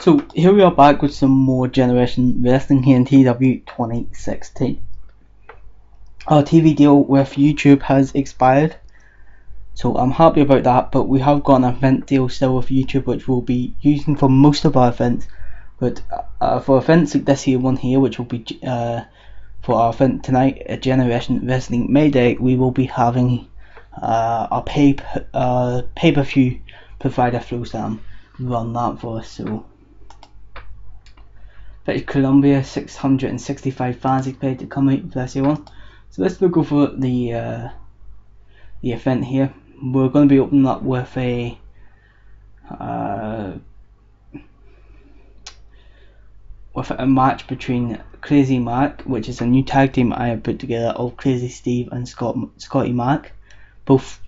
So here we are back with some more Generation Wrestling here in TW 2016. Our TV deal with YouTube has expired, so I'm happy about that, but we have got an event deal still with YouTube which we'll be using for most of our events. But for events like this one here, which will be for our event tonight at Generation Wrestling May Day, we will be having our pay-per-view provider FlowSam run that for us. So British Columbia, 665 fans expected to come out for this one. So let's look over the event here. We're going to be opening up with a match between Crazy Mac, which is a new tag team I have put together of Crazy Steve and Scotty Mac, both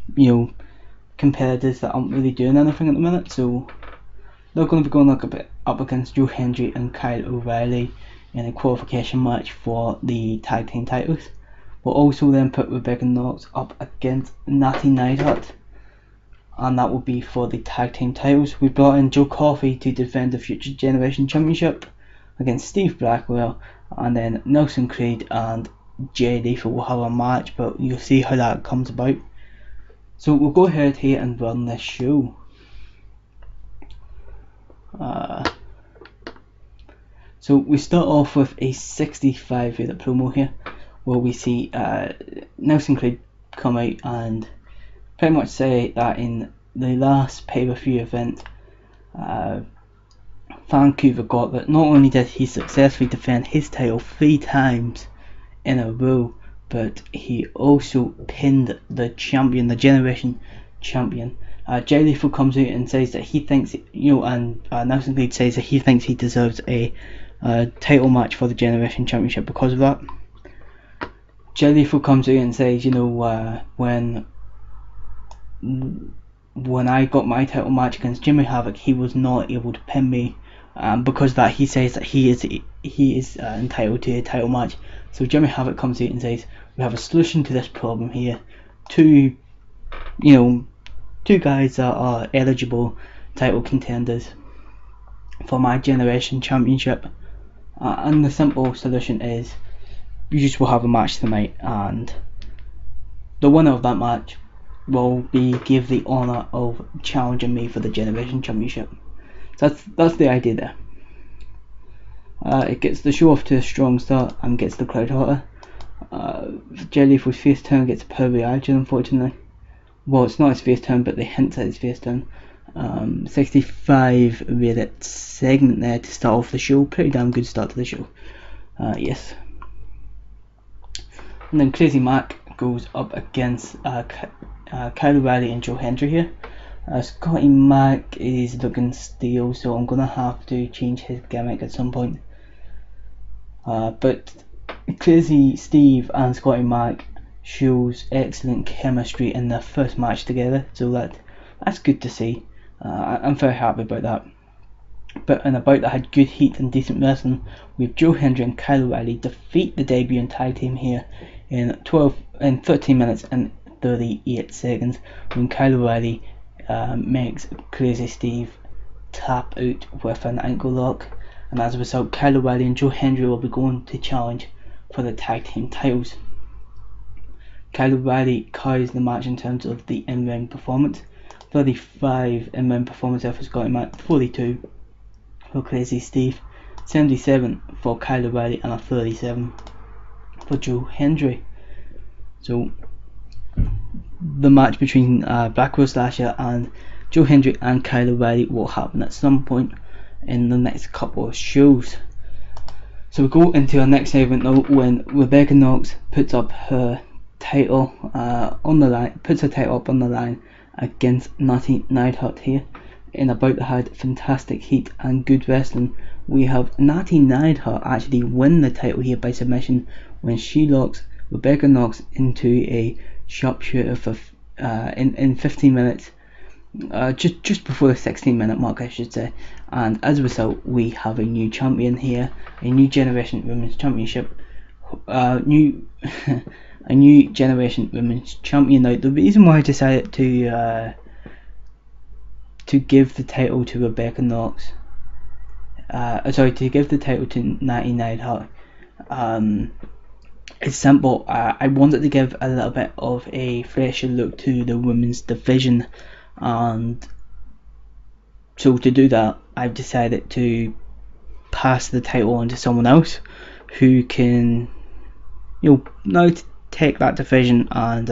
competitors that aren't really doing anything at the minute. So they're going to be going up against Joe Hendry and Kyle O'Reilly in a qualification match for the tag team titles. We'll also then put Rebecca Knox up against Natty Neidhart, and that will be for the tag team titles. We brought in Joe Coffey to defend the Future Generation Championship against Steve Blackwell, and then Nelson Creed and Jay Lethal will have a match, but you'll see how that comes about. So we'll go ahead here and run this show. So we start off with a 65-minute promo here, where we see Nelson Creed come out and pretty much say that in the last pay-per-view event, Vancouver got that not only did he successfully defend his title 3 times in a row, but he also pinned the champion, the Generation Champion. Jay Lethal comes out and says that he thinks, and Nelson Creed says that he thinks he deserves a title match for the Generation Championship because of that. Jay Lethal comes out and says, when I got my title match against Jimmy Havoc, he was not able to pin me, because of that he says that he is entitled to a title match. So Jimmy Havoc comes out and says, we have a solution to this problem here. Two guys that are eligible title contenders for my Generation Championship, and the simple solution is you just will have a match tonight, and the winner of that match will be give the honour of challenging me for the Generation Championship. So that's the idea there. It gets the show off to a strong start and gets the crowd hotter. Jay Lethal's face turn gets a poor reaction, unfortunately. Well, it's not his face turn, but they hint at his face turn. 65 minute segment there to start off the show. Pretty damn good start to the show. Yes. And then Crazy Mac goes up against Kyle O'Reilly and Joe Hendry here. Scotty Mac is looking stale, so I'm gonna have to change his gimmick at some point. But Crazy Steve and Scotty Mac shows excellent chemistry in their first match together, so that's good to see. I'm very happy about that. But in a bout that had good heat and decent wrestling, with Joe Hendry and Kyle O'Reilly defeat the debut tag team here in 13 minutes and 38 seconds, when Kyle O'Reilly makes Crazy Steve tap out with an ankle lock, and as a result Kyle O'Reilly and Joe Hendry will be going to challenge for the tag team titles. Kyle O'Reilly carries the match in terms of the in-ring performance. 35 in-ring performance there for Scotty Mac, 42 for Crazy Steve, 77 for Kyle O'Reilly, and a 37 for Joe Hendry. So the match between Blackwell Slasher and Joe Hendry and Kyle O'Reilly will happen at some point in the next couple of shows. So we go into our next segment now, when Rebecca Knox puts up her title on the line, puts her title up on the line against Natty Neidhart here in a bout that had fantastic heat and good wrestling. We have Natty Neidhart actually win the title here by submission when she locks Rebecca Knox into a sharpshooter for in 15 minutes, just before the 16-minute mark, I should say. And as a result, we have a new champion here, a new Generation Women's Championship, a new Generation Women's Champion. Now, the reason why I decided to give the title to Rebecca Knox to give the title to Natty Neidhart. It's simple. I wanted to give a little bit of a fresher look to the women's division, and so to do that, I've decided to pass the title on to someone else who can, now take that division and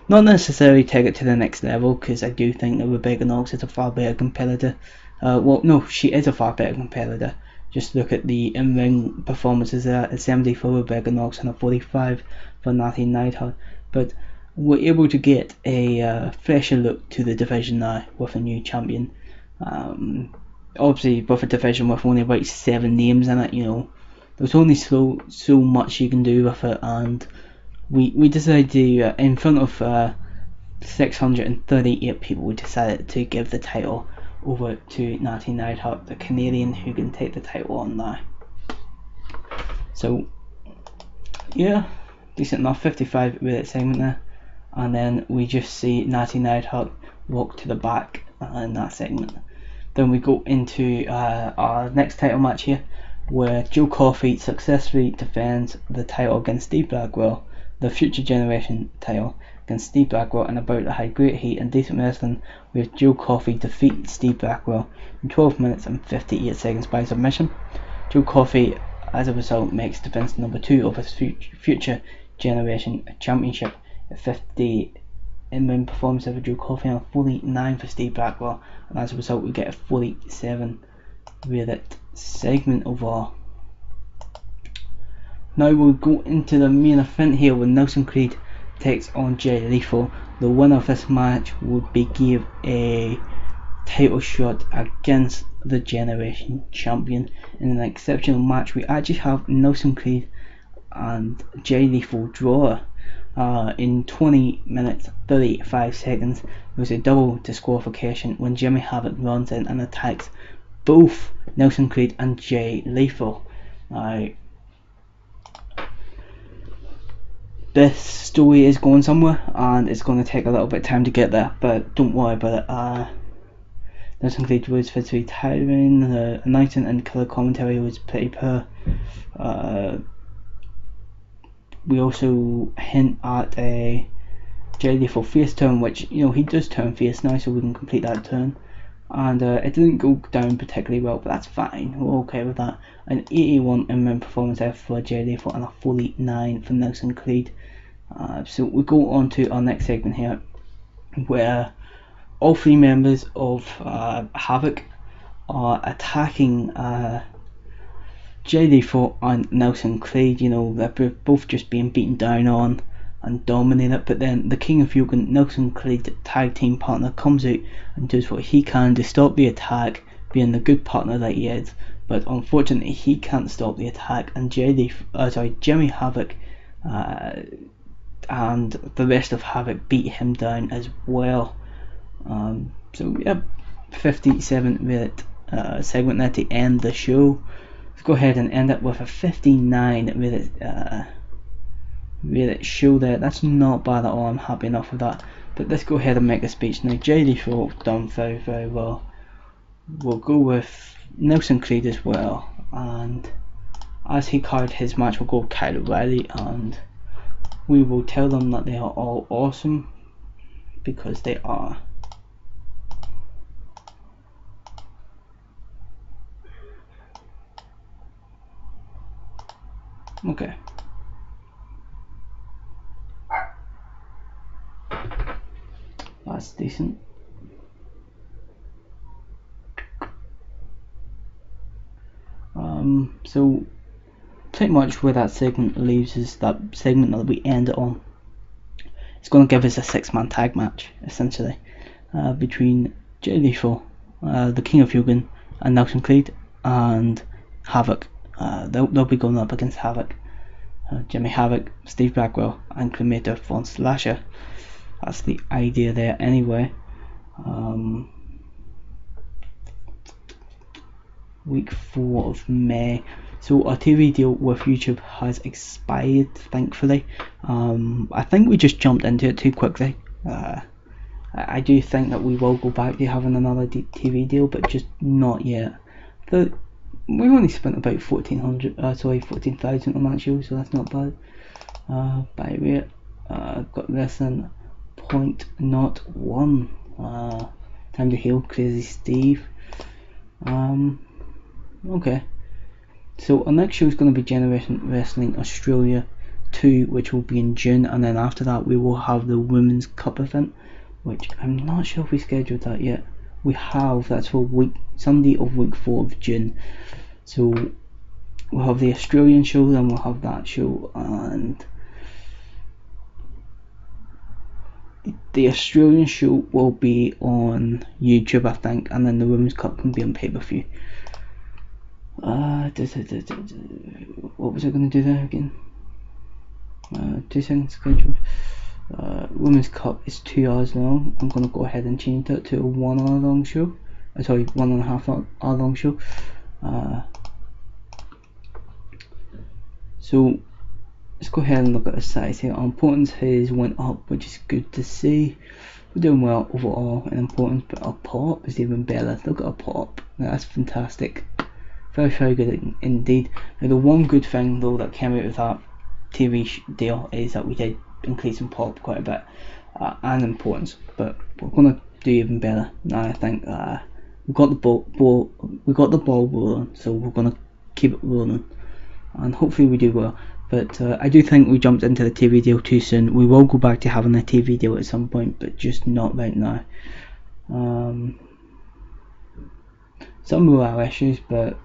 not necessarily take it to the next level, because I do think that Rebecca Knox is a far better competitor. Well, no, she is a far better competitor. Just look at the in-ring performances there, at 70 for Rebecca Knox and a 45 for Natty Neidhart. But we're able to get a fresher look to the division now with a new champion. Obviously, with a division with only about 7 names in it, there's only so much you can do with it, and we decided to, in front of 638 people, we decided to give the title over to Natty Neidhart, the Canadian, who can take the title on now. So yeah, decent enough, 55-minute segment there, and then we just see Natty Neidhart walk to the back in that segment. Then we go into our next title match here, where Joe Coffey successfully defends the title against Steve Blackwell, the Future Generation title against Steve Blackwell, in a bout that had great heat and decent wrestling, with Joe Coffey defeat Steve Blackwell in 12 minutes and 58 seconds by submission. Joe Coffey, as a result, makes defense number 2 of his Future Generation Championship at 50 in-ring performance over Joe Coffey and a 49 for Steve Blackwell, and as a result we get a 47-minute segment overall. Now we'll go into the main event here, where Nelson Creed takes on Jay Lethal. The winner of this match would be given a title shot against the Generation Champion. In an exceptional match, we actually have Nelson Creed and Jay Lethal draw in 20 minutes 35 seconds. There was a double disqualification when Jimmy Havoc runs in and attacks both Nelson Creed and Jay Lethal. This story is going somewhere, and it's going to take a little bit of time to get there, but don't worry about it. Nelson Creed was physically tiring, the announcing and colour commentary was pretty poor. We also hint at a Jay Lethal face turn, which, he does turn face now, so we can complete that turn. And it didn't go down particularly well, but that's fine, we're okay with that. An 81 in-ring performance there for Jay Lethal and a 49 for Nelson Creed. So we go on to our next segment here, where all 3 members of Havoc are attacking Jay Lethal and Nelson Creed. They're both just being beaten down on and dominated, but then the King of Yogan, Nelson Creed, tag team partner, comes out and does what he can to stop the attack, being the good partner that he is. But unfortunately he can't stop the attack, and Jimmy Havoc and the rest of Havoc beat him down as well. So yeah, 57-minute segment there to end the show. Let's go ahead and end it with a 59-minute show there. That's not bad at all, I'm happy enough with that. But let's go ahead and make a speech now. Jay Lethal done very, very well. We'll go with Nelson Creed as well, and as he carded his match, we'll go with Kyle O'Reilly, and we will tell them that they are all awesome, because they are. Okay. That's decent. So pretty much where that segment leaves is that segment that we end it on. It's going to give us a 6-man tag match, essentially, between Jay Lethal, the King of Yogan, and Nelson Creed, and Havoc. They'll be going up against Havoc, Jimmy Havoc, Steve Blackwell, and Cremator Von Slasher. That's the idea there anyway. Week 4 of May. So our TV deal with YouTube has expired, thankfully. I think we just jumped into it too quickly. I do think that we will go back to having another TV deal, but just not yet. we only spent about 14,000 on that show, so that's not bad. Buy rate, got this in 0.01. Time to heal, Crazy Steve. Okay. So our next show is going to be Generation Wrestling Australia 2, which will be in June, and then after that we will have the Women's Cup event, which I'm not sure if we scheduled that yet. We have, that's for Sunday of week 4 of June. So we'll have the Australian show, then we'll have that show, and the Australian show will be on YouTube, I think, and then the Women's Cup can be on pay-per-view. What was I going to do there again? 2 seconds scheduled. Women's Cup is 2 hours long. I'm going to go ahead and change that to a 1 hour long show. Sorry, 1.5 hour long show. So let's go ahead and look at the size here. Our importance has went up, which is good to see. We're doing well overall in importance, but our pop is even better. Look at our pop. Now, that's fantastic. Very, very good indeed. Now, the one good thing though that came out of that TV deal is that we did increase in pop quite a bit and importance, but we're gonna do even better. Now I think we got the ball rolling, so we're gonna keep it rolling, and hopefully we do well. But I do think we jumped into the TV deal too soon. We will go back to having a TV deal at some point, but just not right now. Some of our issues, but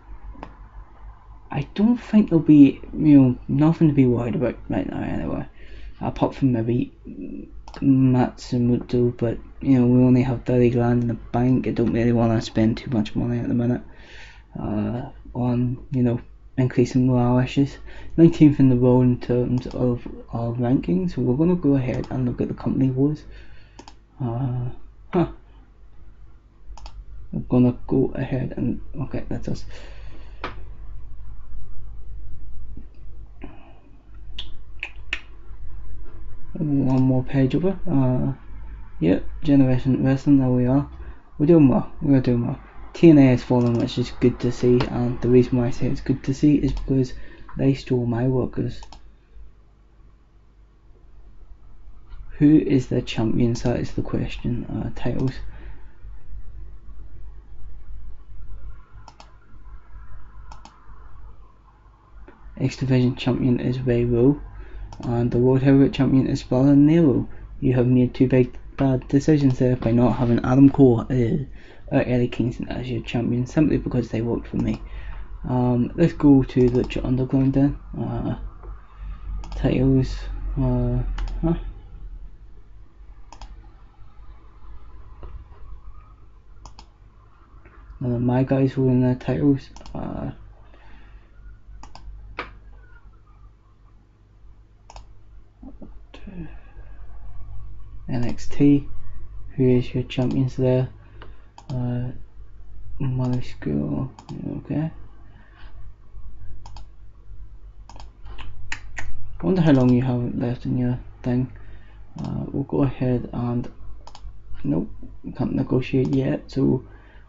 I don't think there'll be, nothing to be worried about right now anyway. Apart from maybe Matsumoto, but we only have 30 grand in the bank. I don't really want to spend too much money at the minute on increasing morale issues. 19th in the world in terms of our rankings, so we're going to go ahead and look at the company wars. We're going to go ahead and, okay, that's us. One more page over. Yep, Generation Wrestling, there we are. We're doing well. TNA is falling, which is good to see, and the reason why I say it's good to see is because they stole my workers. Who is the champions? That is the question. Titles. X Division champion is Ray Rowe, and the World Heavyweight champion is Brother Nero. You have made 2 bad decisions there by not having Adam Cole or Eddie Kingston as your champion, simply because they worked for me. Let's go to Lucha Underground then. Titles. None of my guys were in their titles. NXT, who is your champions there? Mother School, okay. I wonder how long you have left in your thing. We'll go ahead and, nope, we can't negotiate yet, so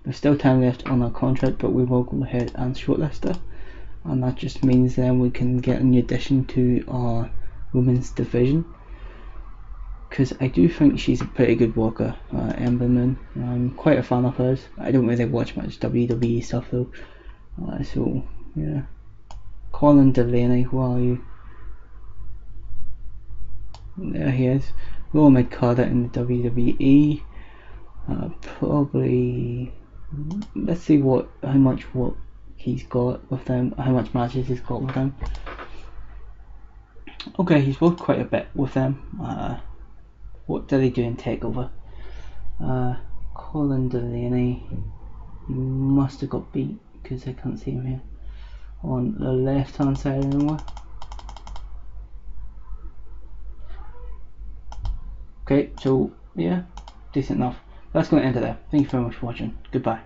there's still time left on our contract, but we will go ahead and shortlist her, and that just means then we can get a new addition to our women's division, because I do think she's a pretty good worker. Ember Moon, I'm quite a fan of hers. I don't really watch much WWE stuff though, so yeah. Colin Delaney, who are you? There he is. Lower mid carder in the WWE. Probably, let's see how much work he's got with them, how much matches he's got with them. Okay, he's worked quite a bit with them. What did he do in TakeOver? Colin Delaney, he must have got beat because I can't see him here on the left hand side anymore. Okay, so yeah, decent enough. That's going to end it there. Thank you very much for watching. Goodbye.